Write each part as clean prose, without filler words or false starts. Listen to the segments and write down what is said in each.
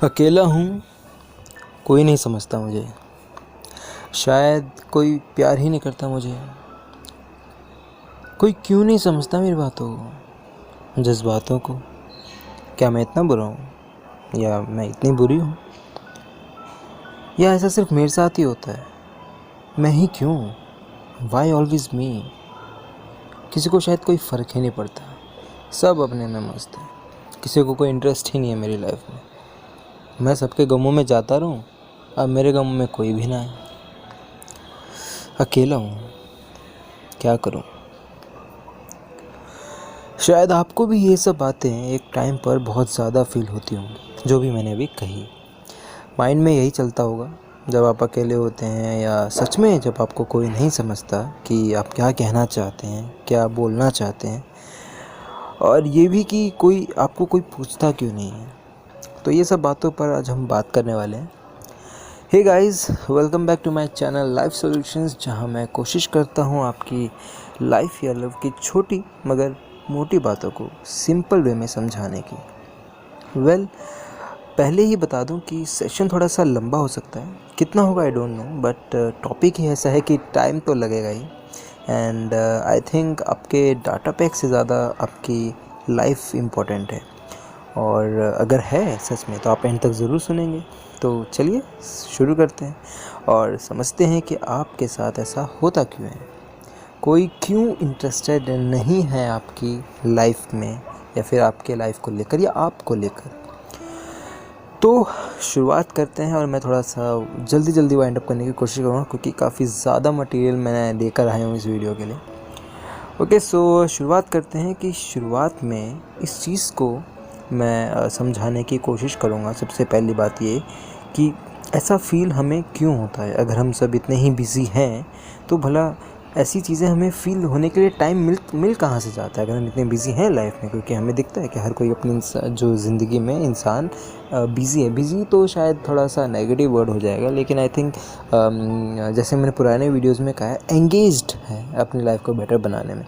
अकेला हूँ, कोई नहीं समझता मुझे। शायद कोई प्यार ही नहीं करता मुझे। कोई क्यों नहीं समझता मेरी बातों को, जज्बातों को। क्या मैं इतना बुरा हूँ, या मैं इतनी बुरी हूँ, या ऐसा सिर्फ मेरे साथ ही होता है? मैं ही क्यों? वाई ऑलवेज मी? किसी को शायद कोई फ़र्क ही नहीं पड़ता। सब अपने में मस्त है। किसी को कोई इंटरेस्ट ही नहीं है मेरी लाइफ में। मैं सबके गमों में जाता रहूं, अब मेरे गमों में कोई भी ना है। अकेला हूँ, क्या करूँ? शायद आपको भी ये सब बातें एक टाइम पर बहुत ज़्यादा फील होती होंगी, जो भी मैंने अभी कही। माइंड में यही चलता होगा जब आप अकेले होते हैं, या सच में जब आपको कोई नहीं समझता कि आप क्या कहना चाहते हैं, क्या बोलना चाहते हैं, और ये भी कि कोई पूछता क्यों नहीं है। तो ये सब बातों पर आज हम बात करने वाले हैं। Hey guys, welcome back to my channel life solutions, जहां मैं कोशिश करता हूं आपकी लाइफ या लव की छोटी मगर मोटी बातों को सिंपल वे में समझाने की। पहले ही बता दूं कि सेशन थोड़ा सा लंबा हो सकता है। कितना होगा I don't know, but topic ही ऐसा है कि टाइम तो लगेगा ही। एंड आई थिंक आपके डाटा पैक से ज़्यादा आपकी लाइफ इम्पोर्टेंट है, और अगर है सच में तो आप एंड तक ज़रूर सुनेंगे। तो चलिए शुरू करते हैं और समझते हैं कि आपके साथ ऐसा होता क्यों है। कोई क्यों इंटरेस्टेड नहीं है आपकी लाइफ में, या फिर आपके लाइफ को लेकर, या आपको लेकर। तो शुरुआत करते हैं, और मैं थोड़ा सा जल्दी वाइंड अप करने की कोशिश करूँगा, क्योंकि काफ़ी ज़्यादा मटेरियल मैं लेकर आया हूँ इस वीडियो के लिए। ओके, सो शुरुआत करते हैं कि शुरुआत में इस चीज़ को मैं समझाने की कोशिश करूँगा। सबसे पहली बात ये कि ऐसा फ़ील हमें क्यों होता है। अगर हम सब इतने ही बिज़ी हैं तो भला ऐसी चीज़ें हमें फ़ील होने के लिए टाइम मिल कहाँ से जाता है, अगर हम इतने बिज़ी हैं लाइफ में। क्योंकि हमें दिखता है कि हर कोई अपनी जो ज़िंदगी में इंसान बिज़ी है। बिज़ी तो शायद थोड़ा सा नेगेटिव वर्ड हो जाएगा, लेकिन आई थिंक जैसे मैंने पुराने वीडियोज़ में कहा है, एंगेज्ड है अपनी लाइफ को बेटर बनाने में।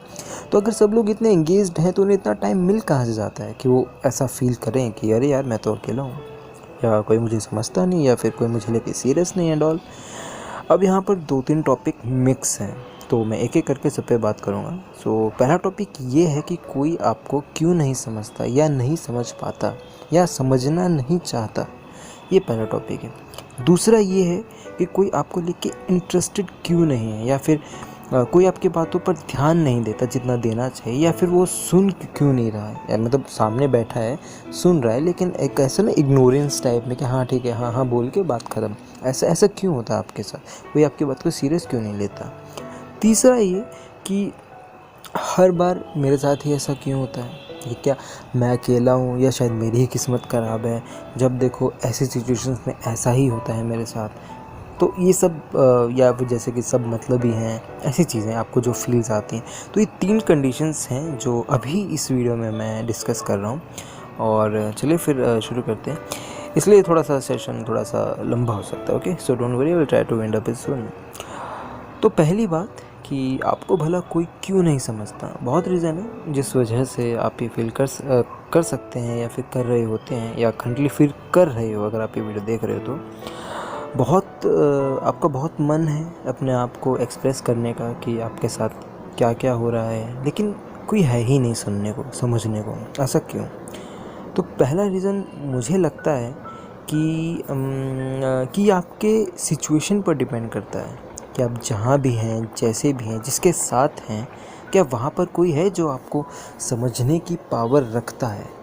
तो अगर सब लोग इतने एंगेज्ड हैं तो उन्हें इतना टाइम मिल कहाँ से जाता है कि वो ऐसा फ़ील करें कि अरे यार मैं तो अकेला हूँ, या कोई मुझे समझता नहीं, या फिर कोई मुझे लेके सीरियस नहीं एंड ऑल। अब यहाँ पर 2-3 टॉपिक मिक्स हैं, तो मैं एक एक करके सब पे बात करूँगा। सो पहला टॉपिक ये है कि कोई आपको क्यों नहीं समझता, या नहीं समझ पाता, या समझना नहीं चाहता। ये पहला टॉपिक है। दूसरा ये है कि कोई आपको लेके इंटरेस्टेड क्यों नहीं है, या फिर कोई आपकी बातों पर ध्यान नहीं देता जितना देना चाहिए, या फिर वो सुन क्यों नहीं रहा है। या मतलब सामने बैठा है, सुन रहा है, लेकिन एक ऐसा ना इग्नोरेंस टाइप में कि हाँ ठीक है, हाँ हाँ बोल के बात ख़त्म। ऐसा क्यों होता है आपके साथ? कोई आपकी बात को सीरियस क्यों नहीं लेता? तीसरा ये कि हर बार मेरे साथ ही ऐसा क्यों होता है, ये क्या मैं अकेला हूँ, या शायद मेरी ही किस्मत ख़राब है, जब देखो ऐसी सिचुएशंस में ऐसा ही होता है मेरे साथ। तो ये सब या फिर जैसे कि सब मतलब ही हैं, ऐसी चीज़ें आपको जो फील्स आती हैं। तो ये 3 कंडीशंस हैं जो अभी इस वीडियो में मैं डिस्कस कर रहा हूँ। और चलिए फिर शुरू करते हैं। इसलिए थोड़ा सा सेशन थोड़ा सा लंबा हो सकता है। Okay, so don't worry, I will try to end up it soon. तो पहली बात कि आपको भला कोई क्यों नहीं समझता। बहुत रीज़न है जिस वजह से आप ये फील कर सकते हैं, या फिर कर रहे होते हैं, या करंटली फील कर रहे हो अगर आप ये वीडियो देख रहे हो तो। आपका बहुत मन है अपने आप को एक्सप्रेस करने का कि आपके साथ क्या क्या हो रहा है, लेकिन कोई है ही नहीं सुनने को, समझने को। ऐसा क्यों? तो पहला रीज़न मुझे लगता है कि आपके सिचुएशन पर डिपेंड करता है कि आप जहाँ भी हैं, जैसे भी हैं, जिसके साथ हैं, क्या वहाँ पर कोई है जो आपको समझने की पावर रखता है।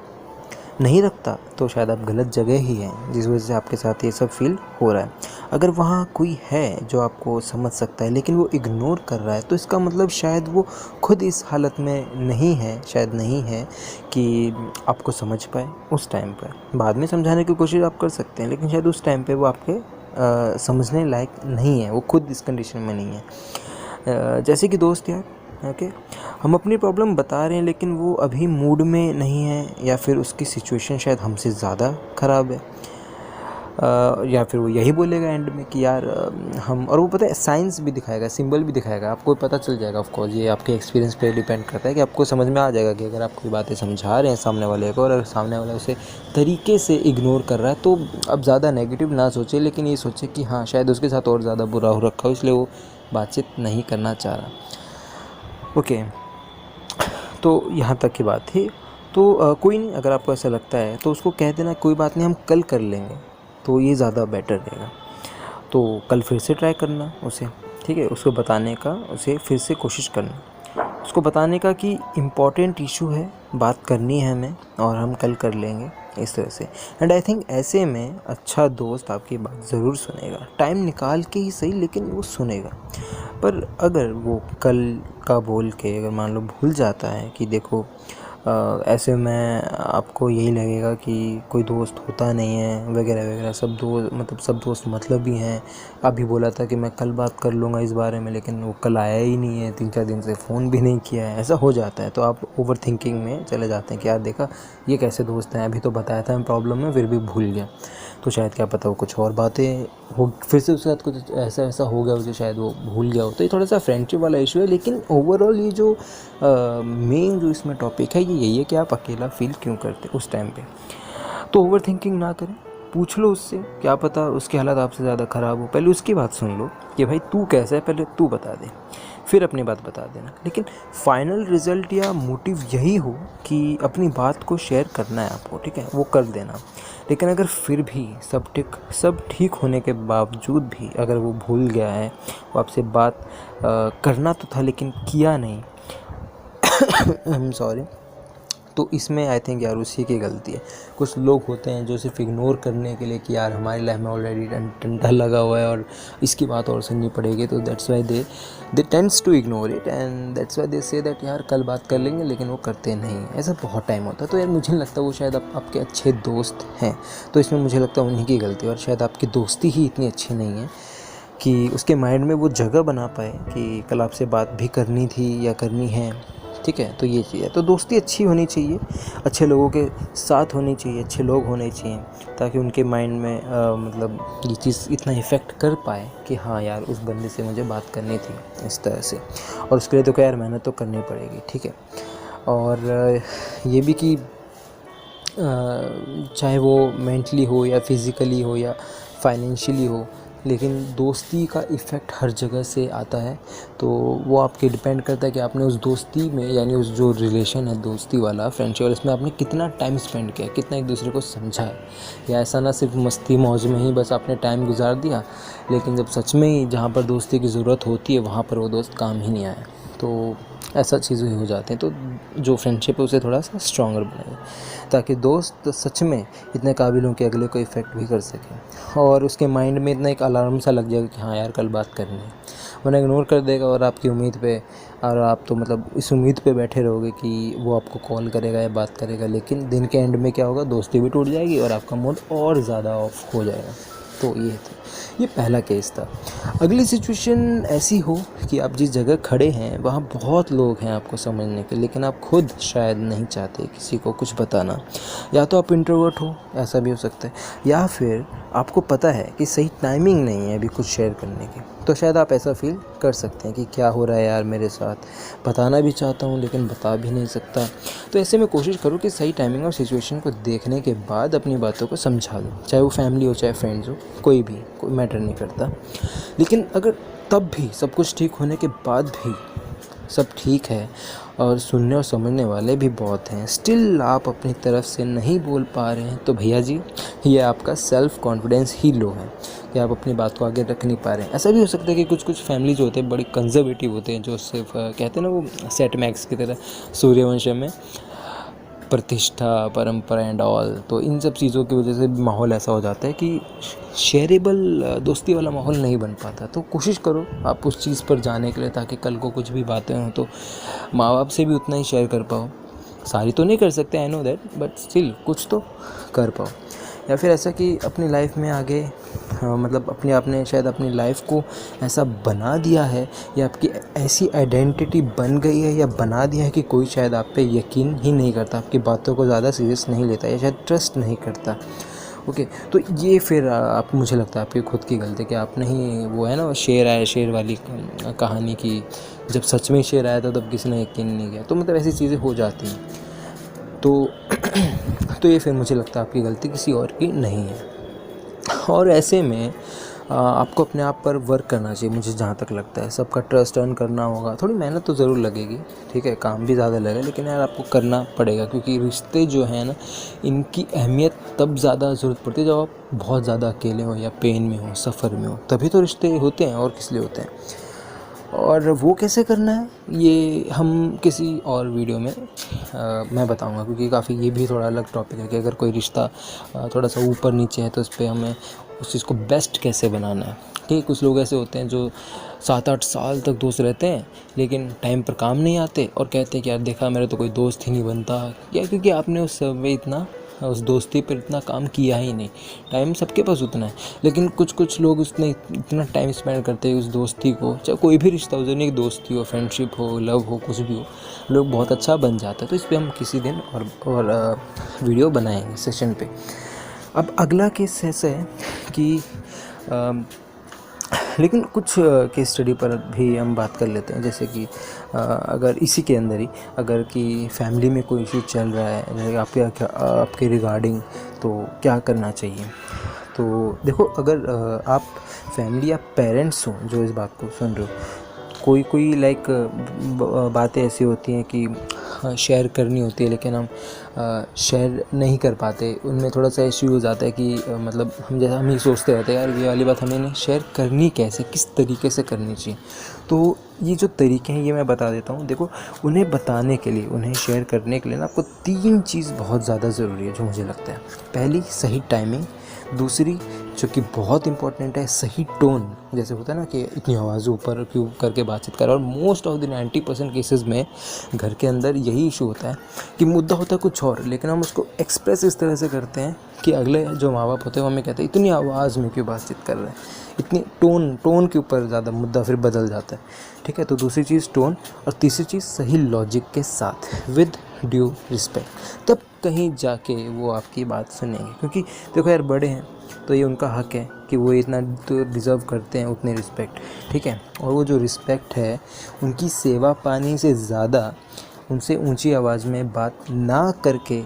नहीं रखता तो शायद आप गलत जगह ही हैं, जिस वजह से आपके साथ ये सब फील हो रहा है। अगर वहाँ कोई है जो आपको समझ सकता है, लेकिन वो इग्नोर कर रहा है, तो इसका मतलब शायद वो खुद इस हालत में नहीं है, शायद नहीं है कि आपको समझ पाए उस टाइम पर। बाद में समझाने की कोशिश आप कर सकते हैं, लेकिन शायद उस टाइम पे वो आपके समझने लायक नहीं है, वो खुद इस कंडीशन में नहीं है। जैसे कि दोस्त यार, ओके, हम अपनी प्रॉब्लम बता रहे हैं, लेकिन वो अभी मूड में नहीं है, या फिर उसकी सिचुएशन शायद हमसे ज़्यादा ख़राब है। या फिर वो यही बोलेगा एंड में कि यार हम, और वो पता है साइंस भी दिखाएगा, सिंबल भी दिखाएगा, आपको पता चल जाएगा। ऑफ कोर्स ये आपके एक्सपीरियंस पे डिपेंड करता है कि आपको समझ में आ जाएगा कि अगर आप कोई बातें समझा रहे हैं सामने वाले को और अगर सामने वाला उसे तरीके से इग्नोर कर रहा है तो अब ज़्यादा नेगेटिव ना सोचे, लेकिन ये सोचे कि हाँ शायद उसके साथ और ज़्यादा बुरा हो रखा हो, इसलिए वो बातचीत नहीं करना चाह रहा। ओके, तो यहाँ तक की बात थी। तो कोई नहीं, अगर आपको ऐसा लगता है तो उसको कह देना कोई बात नहीं, हम कल कर लेंगे, तो ये ज़्यादा बेटर रहेगा। तो कल फिर से ट्राई करना उसे, ठीक है, उसको बताने का, उसे फिर से कोशिश करना, उसको बताने का कि इम्पॉर्टेंट इशू है, बात करनी है हमें और हम कल कर लेंगे, इस तरह से। एंड आई थिंक ऐसे में अच्छा दोस्त आपकी बात ज़रूर सुनेगा, टाइम निकाल के ही सही, लेकिन वो सुनेगा। पर अगर वो कल का बोल के अगर मान लो भूल जाता है कि देखो ऐसे में आपको यही लगेगा कि कोई दोस्त होता नहीं है वगैरह वगैरह, सब दोस्त मतलबी हैं। अभी बोला था कि मैं कल बात कर लूँगा इस बारे में, लेकिन वो कल आया ही नहीं है, 3-4 दिन से फ़ोन भी नहीं किया है, ऐसा हो जाता है। तो आप ओवर थिंकिंग में चले जाते हैं कि यार देखा ये कैसे दोस्त हैं, अभी तो बताया था मैं प्रॉब्लम में फिर भी भूल गया। तो शायद क्या पता वो कुछ और बातें हो, फिर से उसके साथ कुछ ऐसा हो गया उसे, शायद वो भूल गया हो। तो ये थोड़ा सा फ्रेंडशिप वाला इशू है, लेकिन ओवरऑल ये जो मेन जो इसमें टॉपिक है ये यही है कि आप अकेला फील क्यों करते उस टाइम पे। तो ओवर थिंकिंग ना करें, पूछ लो उससे, क्या पता उसकी हालत आपसे ज़्यादा ख़राब हो, पहले उसकी बात सुन लो कि भाई तू कैसा है, पहले तू बता दे, फिर अपनी बात बता देना। लेकिन फाइनल रिज़ल्ट या मोटिव यही हो कि अपनी बात को शेयर करना है आपको, ठीक है, वो कर देना। लेकिन अगर फिर भी सब ठीक होने के बावजूद भी अगर वो भूल गया है, वो आपसे बात करना तो था लेकिन किया नहीं, आई एम सॉरी, तो इसमें आई थिंक यार उसी की गलती है। कुछ लोग होते हैं जो सिर्फ इग्नोर करने के लिए कि यार हमारी लाइफ में ऑलरेडी डंडा लगा हुआ है और इसकी बात और सुननी पड़ेगी, तो that's why they tends to ignore it and that's why they say that यार कल बात कर लेंगे, लेकिन वो करते नहीं हैं। ऐसा बहुत टाइम होता है। तो यार मुझे नहीं लगता वो शायद आपके अच्छे दोस्त हैं, तो इसमें मुझे लगता है उन्हीं की गलती है, और शायद आपकी दोस्ती ही इतनी अच्छी नहीं है कि उसके माइंड में वो जगह बना पाए कि कल आपसे बात भी करनी थी या करनी है, ठीक है। तो ये चीज़ है। तो दोस्ती अच्छी होनी चाहिए, अच्छे लोगों के साथ होनी चाहिए, अच्छे लोग होने चाहिए, ताकि उनके माइंड में मतलब ये चीज़ इतना इफ़ेक्ट कर पाए कि हाँ यार उस बंदे से मुझे बात करनी थी इस तरह से, और उसके लिए तो क्या यार मेहनत तो करनी पड़ेगी, ठीक है। और ये भी कि चाहे वो मेंटली हो या फिज़िकली हो या फाइनेंशियली हो, लेकिन दोस्ती का इफ़ेक्ट हर जगह से आता है। तो वो आपके डिपेंड करता है कि आपने उस दोस्ती में, यानी उस जो रिलेशन है दोस्ती वाला, फ्रेंडशिप वाला, इसमें आपने कितना टाइम स्पेंड किया, कितना एक दूसरे को समझा है, या ऐसा ना सिर्फ मस्ती मौज में ही बस आपने टाइम गुजार दिया, लेकिन जब सच में ही जहाँ पर दोस्ती की ज़रूरत होती है वहाँ पर वो दोस्त काम ही नहीं आया। तो ऐसा चीज़ें हो जाती हैं। तो जो फ्रेंडशिप है उसे थोड़ा सा स्ट्रॉन्गर बनाए, ताकि दोस्त सच में इतने काबिल हों कि अगले को इफ़ेक्ट भी कर सके, और उसके माइंड में इतना एक अलार्म सा लग जाएगा कि हाँ यार कल बात करनी है। वरना इग्नोर कर देगा और आपकी उम्मीद पे, और आप तो मतलब इस उम्मीद पे बैठे रहोगे कि वो आपको कॉल करेगा या बात करेगा, लेकिन दिन के एंड में क्या होगा, दोस्ती भी टूट जाएगी और आपका मूड और ज़्यादा ऑफ हो जाएगा। तो ये पहला केस था। अगली सिचुएशन ऐसी हो कि आप जिस जगह खड़े हैं वहाँ बहुत लोग हैं आपको समझने के, लेकिन आप खुद शायद नहीं चाहते किसी को कुछ बताना। या तो आप इंट्रोवर्ट हो, ऐसा भी हो सकता है, या फिर आपको पता है कि सही टाइमिंग नहीं है अभी कुछ शेयर करने की। तो शायद आप ऐसा फील कर सकते हैं कि क्या हो रहा है यार मेरे साथ, बताना भी चाहता हूँ लेकिन बता भी नहीं सकता। तो ऐसे में कोशिश करो कि सही टाइमिंग और सिचुएशन को देखने के बाद अपनी बातों को समझा दो, चाहे वो फैमिली हो चाहे फ्रेंड्स हो, कोई मैटर नहीं करता। लेकिन अगर तब भी सब कुछ ठीक होने के बाद भी सब ठीक है और सुनने और समझने वाले भी बहुत हैं, स्टिल आप अपनी तरफ से नहीं बोल पा रहे हैं, तो भैया जी ये आपका सेल्फ कॉन्फिडेंस ही लो है कि आप अपनी बात को आगे रख नहीं पा रहे हैं। ऐसा भी हो सकता है कि कुछ फैमिली जो होते हैं बड़ी कंजर्वेटिव होते हैं, जो सिर्फ कहते हैं ना वो सेट मैक्स की तरह सूर्यवंशम में प्रतिष्ठा परंपरा एंड ऑल। तो इन सब चीज़ों की वजह से माहौल ऐसा हो जाता है कि शेयरेबल दोस्ती वाला माहौल नहीं बन पाता। तो कोशिश करो आप उस चीज़ पर जाने के लिए, ताकि कल को कुछ भी बातें हों तो माँ बाप से भी उतना ही शेयर कर पाओ। सारी तो नहीं कर सकते, I know that, but still कुछ तो कर पाओ। या फिर ऐसा कि अपनी लाइफ में आगे मतलब आपने शायद अपनी लाइफ को ऐसा बना दिया है, या आपकी ऐसी आइडेंटिटी बन गई है या बना दिया है कि कोई शायद आप पे यकीन ही नहीं करता, आपकी बातों को ज़्यादा सीरियस नहीं लेता, या शायद ट्रस्ट नहीं करता। ओके, तो ये फिर आप, मुझे लगता है आपकी खुद की गलती कि आप नहीं, वो है ना वो शेर आया, शेर वाली कहानी की, जब सच में शेर आया था तब किसी ने यकीन नहीं किया, तो मतलब ऐसी चीज़ें हो जाती हैं। तो तो ये फिर मुझे लगता है आपकी गलती, किसी और की नहीं है। और ऐसे में आपको अपने आप पर वर्क करना चाहिए, मुझे जहाँ तक लगता है। सबका ट्रस्ट अर्न करना होगा, थोड़ी मेहनत तो ज़रूर लगेगी, ठीक है, काम भी ज़्यादा लगेगा, लेकिन यार आपको करना पड़ेगा, क्योंकि रिश्ते जो हैं ना, इनकी अहमियत तब ज़्यादा ज़रूरत पड़ती है जब आप बहुत ज़्यादा अकेले हो या पेन में हो, सफ़र में हो, तभी तो रिश्ते होते हैं, और किस लिए होते हैं। और वो कैसे करना है ये हम किसी और वीडियो में मैं बताऊंगा, क्योंकि काफ़ी ये भी थोड़ा अलग टॉपिक है कि अगर कोई रिश्ता थोड़ा सा ऊपर नीचे है तो उस पर हमें उस चीज़ को बेस्ट कैसे बनाना है। ठीक है, कुछ लोग ऐसे होते हैं जो 7-8 साल तक दोस्त रहते हैं, लेकिन टाइम पर काम नहीं आते और कहते हैं कि यार देखा, मेरा तो कोई दोस्त ही नहीं बनता, या क्योंकि आपने उस समय इतना, उस दोस्ती पर इतना काम किया ही नहीं। टाइम सबके पास उतना है, लेकिन कुछ लोग उसने इतना टाइम स्पेंड करते हैं उस दोस्ती को, चाहे कोई भी रिश्ता हो, नहीं दोस्ती हो, फ्रेंडशिप हो, लव हो, कुछ भी हो, लोग बहुत अच्छा बन जाता है। तो इस पर हम किसी दिन और वीडियो बनाएंगे सेशन पे। अब अगला केस ऐसा है कि लेकिन कुछ केस स्टडी पर भी हम बात कर लेते हैं, जैसे कि अगर इसी के अंदर ही अगर कि फैमिली में कोई इशू चल रहा है, जैसे आपके रिगार्डिंग, तो क्या करना चाहिए। तो देखो, अगर आप फैमिली या पेरेंट्स हो जो इस बात को सुन रहे हो, कोई लाइक बातें ऐसी होती हैं कि शेयर करनी होती है, लेकिन हम शेयर नहीं कर पाते, उनमें थोड़ा सा इश्यू हो जाता है कि मतलब हम ही सोचते रहते हैं यार ये वाली बात हमें नहीं शेयर करनी, कैसे, किस तरीके से करनी चाहिए। तो ये जो तरीके हैं ये मैं बता देता हूँ। देखो, उन्हें बताने के लिए, उन्हें शेयर करने के लिए ना, आपको 3 चीज़ बहुत ज़्यादा ज़रूरी है जो मुझे लगता है। पहली, सही टाइमिंग। दूसरी, जो कि बहुत इंपॉर्टेंट है, सही टोन। जैसे होता है ना कि इतनी आवाज़ ऊपर क्यों करके बातचीत कर रहा है, और मोस्ट ऑफ द 90% केसेस में घर के अंदर यही इशू होता है कि मुद्दा होता है कुछ और, लेकिन हम उसको एक्सप्रेस इस तरह से करते हैं कि अगले जो माँ बाप होते हैं वो हमें कहते हैं इतनी आवाज़ में क्यों बातचीत कर रहे हैं, इतनी टोन के ऊपर ज़्यादा मुद्दा फिर बदल जाता है। ठीक है, तो दूसरी चीज़ टोन, और तीसरी चीज़ सही लॉजिक के साथ, विद ड्यू रिस्पेक्ट। तब कहीं जाके वो आपकी बात सुनेंगे, क्योंकि देखो यार, बड़े हैं तो ये उनका हक है कि वो इतना तो डिज़र्व करते हैं उतने रिस्पेक्ट। ठीक है, और वो जो रिस्पेक्ट है, उनकी सेवा पानी से ज़्यादा उनसे ऊंची आवाज़ में बात ना करके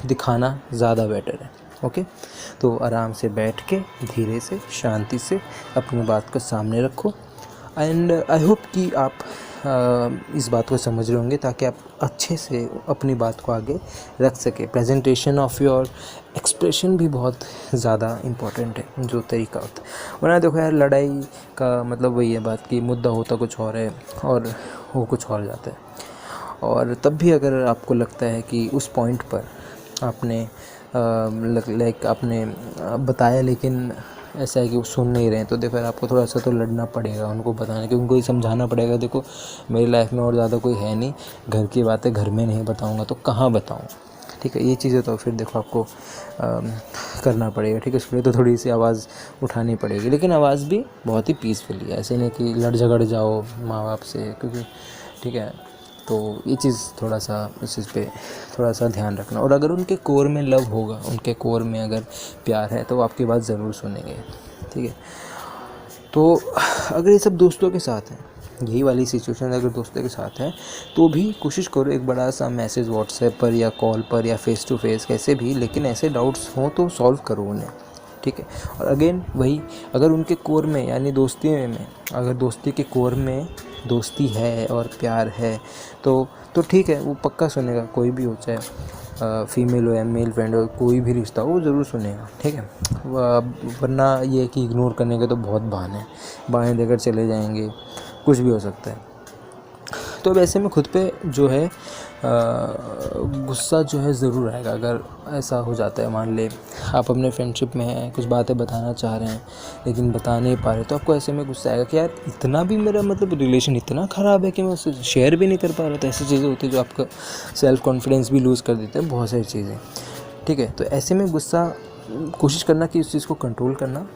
दिखाना ज़्यादा बेटर है। ओके, तो आराम से बैठ के धीरे से शांति से अपनी बात को सामने रखो। एंड आई होप कि आप इस बात को समझ रहे होंगे, ताकि आप अच्छे से अपनी बात को आगे रख सके। प्रेजेंटेशन ऑफ योर एक्सप्रेशन भी बहुत ज़्यादा इम्पोर्टेंट है, जो तरीका होता है। वरना देखो यार, लड़ाई का मतलब वही है बात कि मुद्दा होता कुछ और है और वो कुछ और जाता है। और तब भी अगर आपको लगता है कि उस पॉइंट पर आपने लाइक आपने बताया, लेकिन ऐसा है कि वो सुन नहीं रहे हैं, तो देखो यार, आपको थोड़ा सा तो लड़ना पड़ेगा, उनको बताने के, उनको ही समझाना पड़ेगा। देखो, मेरी लाइफ में और ज़्यादा कोई है नहीं, घर की बातें घर में नहीं बताऊंगा तो कहाँ बताऊँ। ठीक है, ये चीज़ें तो फिर देखो आपको करना पड़ेगा। ठीक है, उसके लिए तो थोड़ी सी आवाज़ उठानी पड़ेगी, लेकिन आवाज़ भी बहुत ही पीसफुली है, ऐसे नहीं कि लड़ झगड़ जाओ माँ बाप से, क्योंकि ठीक है, तो ये चीज़ थोड़ा सा इस चीज़ पे थोड़ा सा ध्यान रखना। और अगर उनके कोर में लव होगा, उनके कोर में अगर प्यार है, तो वो आपकी बात ज़रूर सुनेंगे। ठीक है, तो अगर ये सब दोस्तों के साथ है, यही वाली सिचुएशन अगर दोस्तों के साथ है, तो भी कोशिश करो एक बड़ा सा मैसेज व्हाट्सएप पर या कॉल पर या फेस टू फेस, कैसे भी, लेकिन ऐसे डाउट्स हों तो सॉल्व करो उन्हें। ठीक है, और अगेन वही, अगर उनके कोर में, यानी दोस्ती में अगर दोस्ती के कोर में दोस्ती है और प्यार है, तो ठीक है, वो पक्का सुनेगा, कोई भी हो, चाहे फीमेल हो या मेल फ्रेंड हो, कोई भी रिश्ता हो, वो ज़रूर सुनेगा। ठीक है, वरना ये कि इग्नोर करने के तो बहुत बहाने हैं, बाएं देकर चले जाएंगे, कुछ भी हो सकता है। तो वैसे में खुद पे जो है गुस्सा जो है ज़रूर आएगा, अगर ऐसा हो जाता है। मान ले आप अपने फ्रेंडशिप में हैं, कुछ बातें बताना चाह रहे हैं लेकिन बता नहीं पा रहे, तो आपको ऐसे में गुस्सा आएगा कि यार इतना भी मेरा मतलब रिलेशन इतना ख़राब है कि मैं उससे शेयर भी नहीं कर पा रहा। तो ऐसी चीज़ें होती है जो आपका सेल्फ़ कॉन्फिडेंस भी लूज़ कर देते हैं, बहुत सारी चीज़ें। ठीक है, तो ऐसे में गुस्सा कोशिश करना कि उस चीज़ को कंट्रोल करना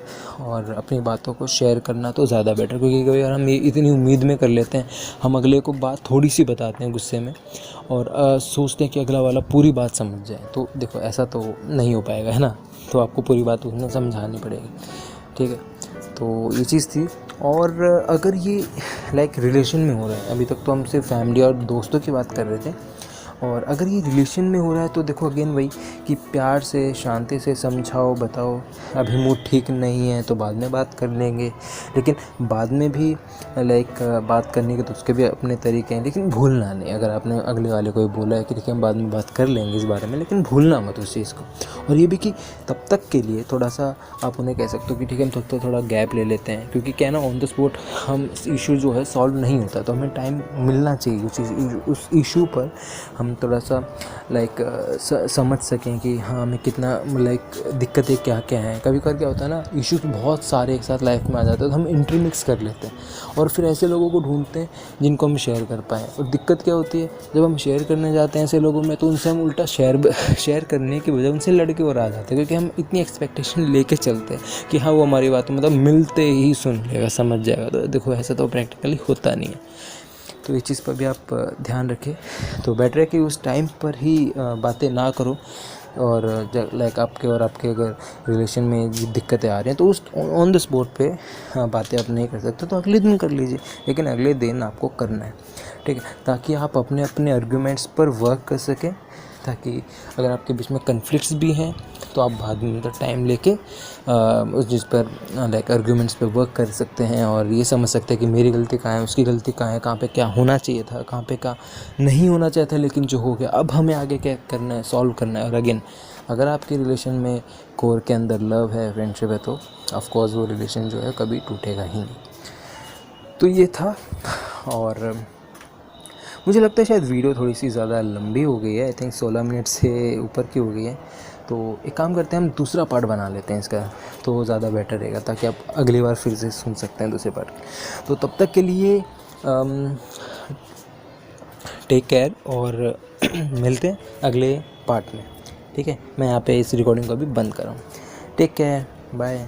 और अपनी बातों को शेयर करना तो ज़्यादा बेटर, क्योंकि कभी अगर हम ये इतनी उम्मीद में कर लेते हैं, हम अगले को बात थोड़ी सी बताते हैं गुस्से में और सोचते हैं कि अगला वाला पूरी बात समझ जाए, तो देखो ऐसा तो नहीं हो पाएगा, है ना। तो आपको पूरी बात उन्हें समझानी पड़ेगी, ठीक है। तो ये चीज़ थी। और अगर ये लाइक रिलेशन में हो रहा है, अभी तक तो हम सिर्फ फैमिली और दोस्तों की बात कर रहे थे, और अगर ये रिलेशन में हो रहा है तो देखो अगेन वही कि प्यार से शांति से समझाओ, बताओ अभी मूड ठीक नहीं है तो बाद में बात कर लेंगे, लेकिन बाद में भी लाइक बात करने के तो उसके भी अपने तरीके हैं, लेकिन भूलना नहीं। अगर आपने अगले वाले को बोला है कि देखिए हम बाद में बात कर लेंगे इस बारे में, लेकिन भूलना मत उस चीज़ को। और ये भी कि तब तक के लिए थोड़ा सा आप उन्हें कह सकते हो कि ठीक है हम तब तो थोड़ा गैप ले लेते हैं, क्योंकि क्या ना ऑन द स्पॉट हम इशू जो है सॉल्व नहीं होता, तो हमें टाइम मिलना चाहिए उस इशू पर हम थोड़ा सा लाइक समझ सकें कि हाँ हमें कितना लाइक दिक्कतें क्या क्या हैं। कभी कभार क्या होता है ना, इश्यूज बहुत सारे एक साथ लाइफ में आ जाते हैं, तो हम इंटरमिक्स कर लेते हैं और फिर ऐसे लोगों को ढूंढते हैं जिनको हम शेयर कर पाएँ। और दिक्कत क्या होती है, जब हम शेयर करने जाते हैं ऐसे लोगों में तो उनसे हम उल्टा शेयर करने की वजह उनसे लड़के और आ जाते हैं, क्योंकि हम इतनी एक्सपेक्टेशन लेके चलते हैं कि हाँ वो हमारी बात मतलब मिलते ही सुन लेगा, समझ जाएगा। तो देखो ऐसा तो प्रैक्टिकली होता नहीं है, तो इस चीज़ पर भी आप ध्यान रखें। तो बेटर है कि उस टाइम पर ही बातें ना करो, और लाइक आपके अगर रिलेशन में दिक्कतें आ रही हैं तो उस ऑन द स्पॉट पे बातें आप नहीं कर सकते तो अगले दिन कर लीजिए, लेकिन अगले दिन आपको करना है, ठीक है, ताकि आप अपने अपने आर्ग्यूमेंट्स पर वर्क कर सकें, ताकि अगर आपके बीच में कन्फ्लिक्ट्स भी हैं तो आप बाद में मतलब टाइम लेके उस चीज़ पर लाइक आर्ग्यूमेंट्स पे वर्क कर सकते हैं और ये समझ सकते हैं कि मेरी गलती कहाँ है, उसकी गलती कहाँ है, कहाँ पे क्या होना चाहिए था, कहाँ पे क्या नहीं होना चाहिए था, लेकिन जो हो गया अब हमें आगे क्या करना है, सॉल्व करना है। और अगेन अगर आपके रिलेशन में कोर के अंदर लव है, फ्रेंडशिप है, तो ऑफकोर्स वो रिलेशन जो है कभी टूटेगा ही नहीं। तो ये था, और मुझे लगता है शायद वीडियो थोड़ी सी ज़्यादा लंबी हो गई है, आई थिंक 16 मिनट से ऊपर की हो गई है। तो एक काम करते हैं, हम दूसरा पार्ट बना लेते हैं इसका, तो ज़्यादा बेटर रहेगा, ताकि आप अगली बार फिर से सुन सकते हैं दूसरे पार्ट। तो तब तक के लिए टेक केयर, और मिलते हैं अगले पार्ट में, ठीक है। मैं यहाँ पे इस रिकॉर्डिंग को अभी बंद कर रहा हूँ। Take care, bye.